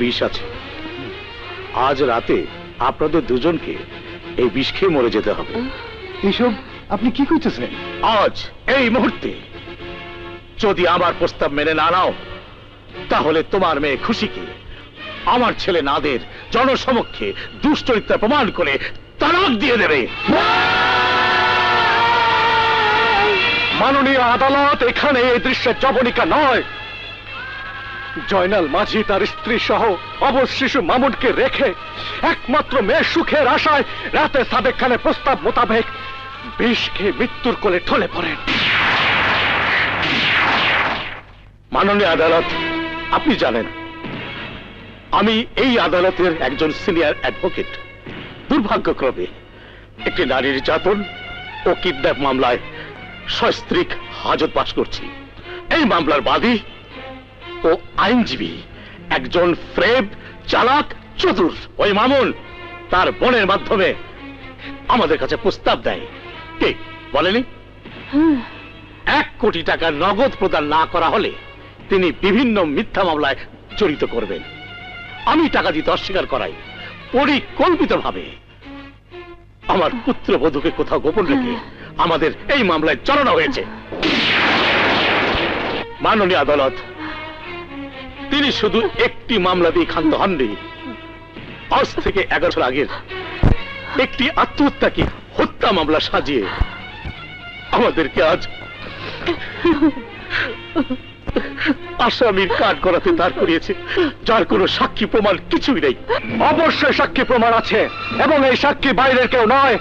বিষ আছে। আজ রাতে আপনাদের দুজনকে এই বিষ খেয়ে মরে যেতে হবে। এইসব আপনি কি করতেছেন? আজ এই মুহূর্তে যদি আমার প্রস্তাব মেনে না নাও, তাহলে তোমার মেয়ে খুশিকে আমার ছেলে নাদের জনসমক্ষে দুশ্চরিত্র প্রমাণ করে তালাক দিয়ে দেবে। মাননীয় আদালত, এখানে এই দৃশ্যের জবনিকা নয়। জয়নাল মাঝি তার স্ত্রী সহ অবশ শিশু মামুনকে রেখে একমাত্র মেয়ের সুখের আশায় রাতে সাদেক খানের প্রস্তাব মোতাবেক বিষ খেয়ে মৃত্যুর কোলে ঢলে পড়েন। মাননীয় আদালত, আপনি জানেন আমি এই আদালতের একজন সিনিয়র অ্যাডভোকেট। দুর্ভাগ্যক্রমে একটি নারী নির্যাতন ও কিডন্যাপ মামলায় সস্ত্রীক হাজত বাস করছি। এই মামলার বাদী ও আইনজীবী একজন ফ্রেব, চালাক, চতুর। ওই মামুন তার বোনের মাধ্যমে আমাদের কাছে প্রস্তাব দেয়। কে বলেনি? 1 কোটি টাকা নগদ প্রদান না করা হলে তিনি বিভিন্ন মিথ্যা মামলায় জড়িত করবেন। আমি টাকা দিতে অস্বীকার করাই পরিকল্পিতভাবে আমার পুত্রবধূকে কোথাও গোপন রেখে আমাদের এই মামলায় জড়ানো হয়েছে। মাননীয় আদালত, তিনি শুধু একটি মামলা দিয়ে ক্ষান্ত হননি। আজ থেকে 11 বছর আগের একটি আত্মহত্যাকে হত্যা মামলা সাজিয়ে আমাদেরকে আজ আসামির কাঠ করাতে দাঁড় করিয়েছে, যার কোনো সাক্ষী প্রমাণ কিছুই নেই। অবশ্যই সাক্ষী প্রমাণ আছে, এবং এই সাক্ষী বাইরের কেউ নয়।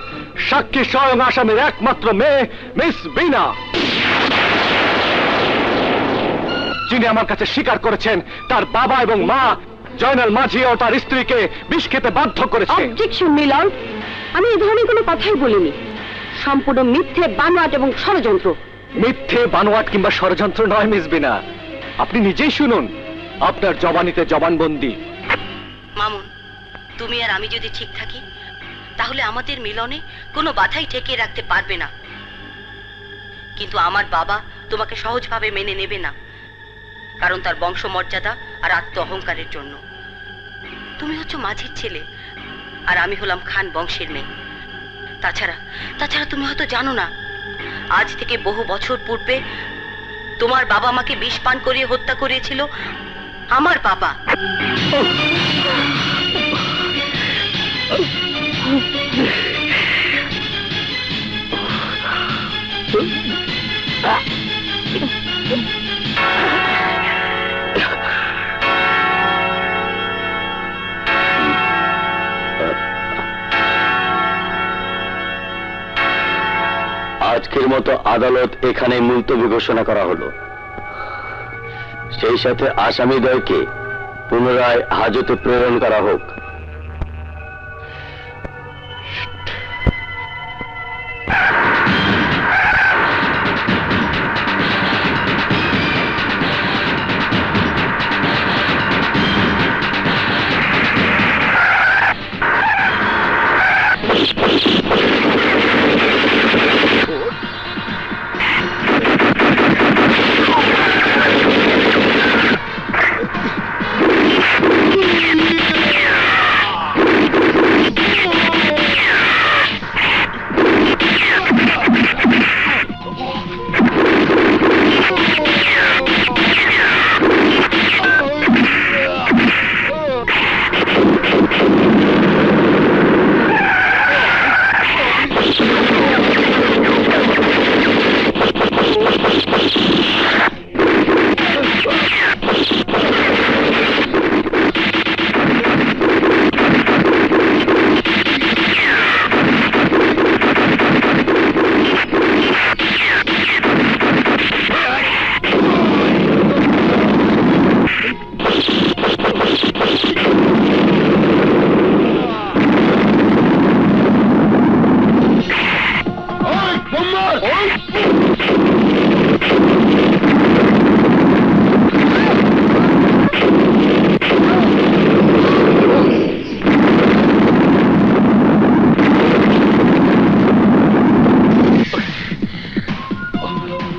সাক্ষী স্বয়ং আসামির একমাত্র মেয়ে মিস বিনা, যিনি আমার কাছে স্বীকার করেছেন তার বাবা এবং মা জয়নাল মাঝি ও তার স্ত্রীকে বিষ খেতে বাধ্য করেছে। অবজেকশন মিলন, আমি এই ধরনের কোনো কথাই বলিনি। সম্পূর্ণ মিথ্যে, বানোয়াট এবং ষড়যন্ত্র। মিথ্যে, বানোয়াট কিংবা ষড়যন্ত্র নয় মিস বিনা, আপনি নিজেই শুনুন আপনার জবানিতে জবানবন্দি। মামুন, তুমি আর আমি যদি ঠিক থাকি তাহলে আমাদের মিলনে কোনো বাধাই ঠেকিয়ে রাখতে পারবে না। কিন্তু আমার বাবা তোমাকে সহজভাবে মেনে নেবে না, কারণ তার বংশমর্যাদা আর আত্ম অহংকারের জন্য। তুমি হচ্ছ মাঝির ছেলে আর আমি হলাম খান বংশের মেয়ে। তাছাড়া তুমি হয়তো জানো না, আজ থেকে বহু বছর পূর্বে তোমার বাবা আমাকে বিষ পান করিয়ে হত্যা করেছিল আমার বাবা। আজকের মতো আদালত এখানে মুলতবি ঘোষণা করা হলো। সেই সাথে আসামিদ্বয়কে পুনরায় হাজতে প্রেরণ করা হোক।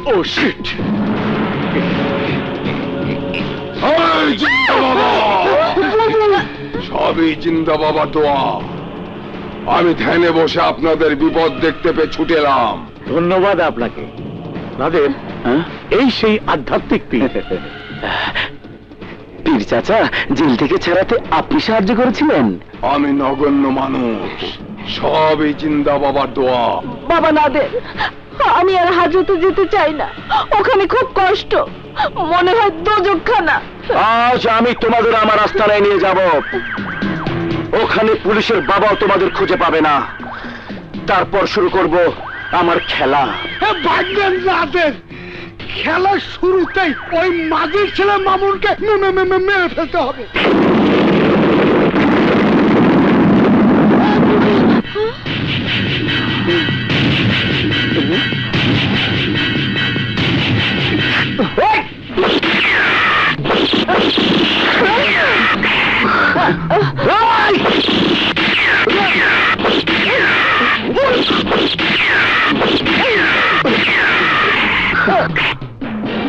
Oh shit! Hey, Jindababa! সবই জিন্দা বাবার দোয়া। আমি ধ্যানে বসে আপনাদের বিপদ দেখতে পেয়ে ছুটে এলাম। ধন্যবাদ আপনাকে নাদের। এই সেই আধ্যাত্মিক পীর। পীর চাচা, জেল থেকে ছাড়াতে আপনি সাহায্য করেছিলেন? আমি নগণ্য মানুষ, সবই জিন্দা বাবার দোয়া। বাবা নাদের, আমি আর হাজতে যেতে চাই না। ওখানে খুব কষ্ট, মনে হয় দোজখখানা। আজ আমি তোমাদের আমার আস্তানায় নিয়ে যাব। ওখানে পুলিশের বাবাও তোমাদের খুঁজে পাবে না। তারপর শুরু করব আমার খেলা। ভাগ্যের নাদের, খেলার শুরুতেই ওই মাঝির ছেলে মামুনকে মেরে ফেলতে হবে।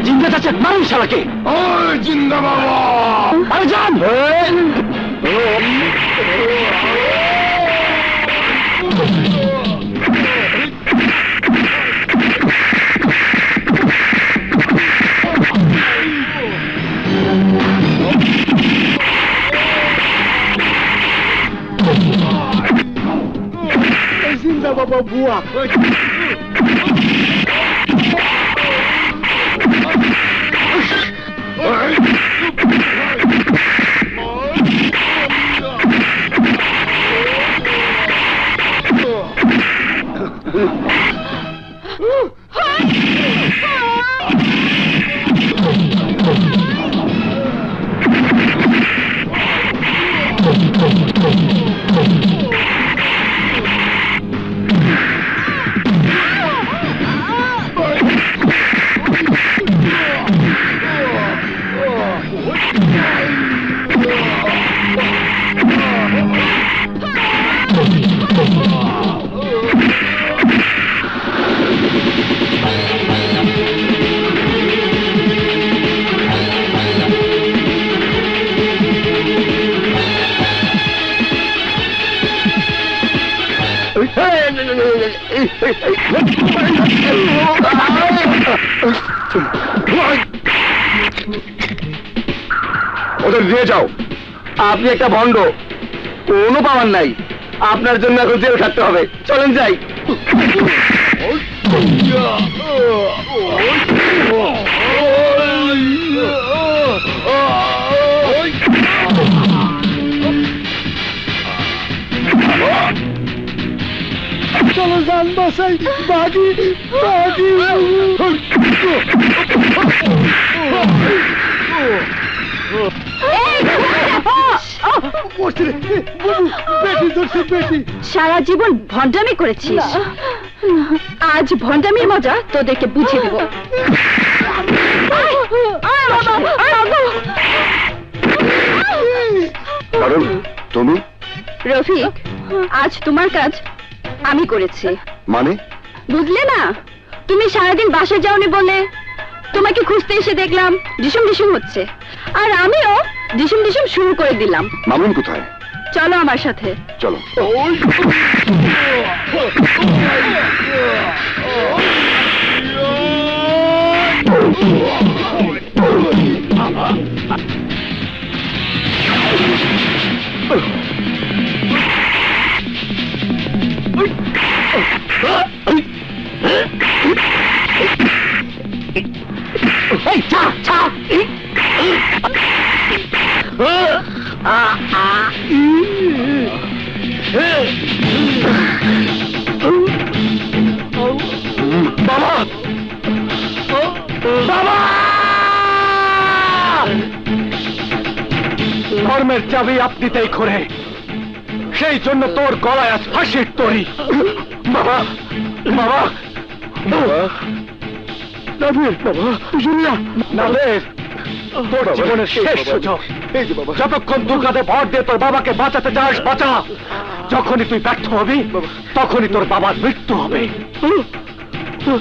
জিন্দা চাচা, মারুন শালাকে। ওই জিন্দা বাবা, আরে যান। জিন্দা বাবা বুয়া। ওদের দিয়ে যাও। আপনি একটা ভণ্ড, কোনো পাওয়ার নাই। আপনার জন্য এখন জেল খাটতে হবে। চলেন যাই। চলো যান বাসাই, বাগি বাগি। সারা জীবন ভণ্ডামি করেছিস, আজ ভণ্ডামির মজা তোদেরকে বুঝিয়ে দেব। কারণ তুমি রফিক, আজ তোমার কাজ আমি করেছি। মানে? বুঝলে না? তুমি সারাদিন বাসায় যাওনি বলে তোমাকে খুঁজতে এসে দেখলাম ডিসুম ডিসুম হচ্ছে, আর আমিও ডিসুম ডিসুম শুরু করে দিলাম। মামুন কোথায়? চলো আমার সাথে। চলো। ধর্মের চাবি আপনিতেই খোরে, সেই জন্য তোর গলায় আজ ফাঁসির তরি। বাবা, বাবা, নাদের, বাবা, নাদের, তোর জীবনের শেষ সুযোগ। যতক্ষণ তোর কাঁধে ভর দিয়ে তোর বাবাকে বাঁচাতে চাস বাঁচা, যখনই তুই ব্যর্থ হবি তখনই তোর বাবার মৃত্যু হবে।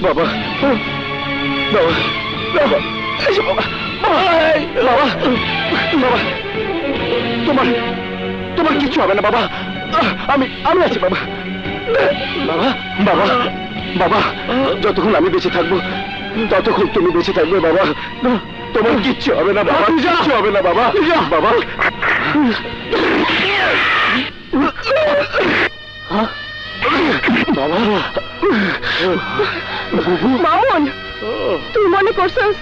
বাবা, বাবা, বাবা, বাবা, বাবা, বাবা, তোমার তোমার কিচ্ছু হবে না বাবা। আমি আমি আছি বাবা। বাবা বাবা বাবা, যতক্ষণ আমি বেঁচে থাকবো ততক্ষণ তুমি বেঁচে থাকবে বাবা। তোমার কিচ্ছু হবে না বাবা, কিচ্ছু হবে না বাবা। বাবা বাবা। মামুন, তুই মনে করছিস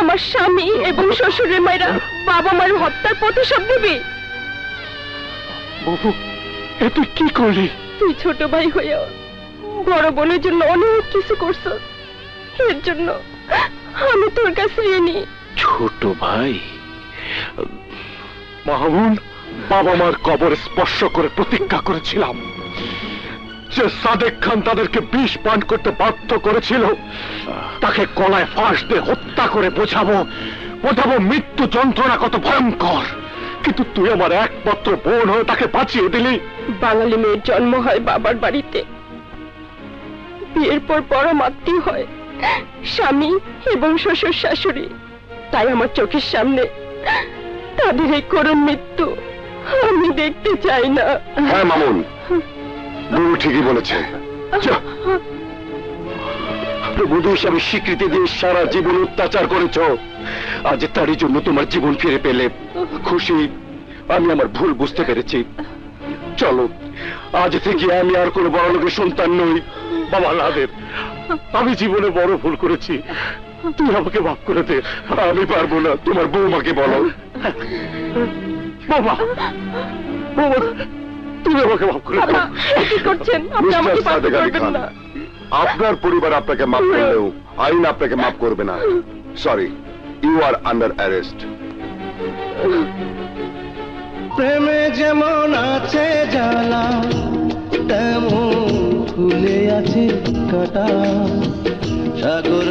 আমার স্বামী এবং শ্বশুরের মায়েরা বাবা মার হত্যার প্রতিশোধ দিবি? বাবু, এ তুই কি করলি? তুই ছোট ভাই হয়েও বড় বোনের জন্য অনেক কিছু করছিস, এর জন্য আমি তোর কাছে ঋণী। ছোট ভাই? মামুন, বাবা মার কবর স্পর্শ করে প্রতিজ্ঞা করেছিলাম যে সাদেক খান তাদেরকে বিষ পান করতে বাধ্য করেছিল, তাকে গলায় ফাঁস দিয়ে হত্যা করে বোঝাবো মৃত্যু যন্ত্রণা কত ভয়ঙ্কর। কিন্তু তুই আমার একমাত্র বোন হয়ে তাকে বাঁচিয়ে দিলি। বাঙালি মেয়ের জন্ম হয় বাবার বাড়িতে, বিয়ের পর পরম আত্মীয় হয় স্বামী এবং শ্বশুর শাশুড়ি। তাই আমার চোখের সামনে তাদের এই করুণ মৃত্যু আমি দেখতে চাই না। হ্যাঁ মামুন, বুড়ো ঠিকই বলেছে। বধূ হিসাবে স্বীকৃতি দিয়ে সারা জীবন অত্যাচার করেছ, আজ তারই জন্য তোমার জীবন ফিরে পেলে খুশি। আমি আমার ভুল বুঝতে পেরেছি। চলো, আজ থেকে আমি আর কোনো বড় লোকের সন্তান নই। বাবা নাদের, আমি জীবনে বড় ভুল করেছি, তুই আমাকে মাফ করে দে। আমি পারবো না, তোমার বৌমাকে বলো। বাবা, বাবা, তুমি আমাকে মাফ করে দে। বাবা, কি করছেন আপনি? মিস্টার আমাকে বাধ্য সাদেক আলী করবেন খান, না। আপনার পরিবার আপনাকে মাফ করলেও আইন আপনাকে মাফ করবে না। Sorry, you are under arrest. প্রেমে যেমন আছে জ্বালা, তেমন ফুলে আছে কাটা। সাগর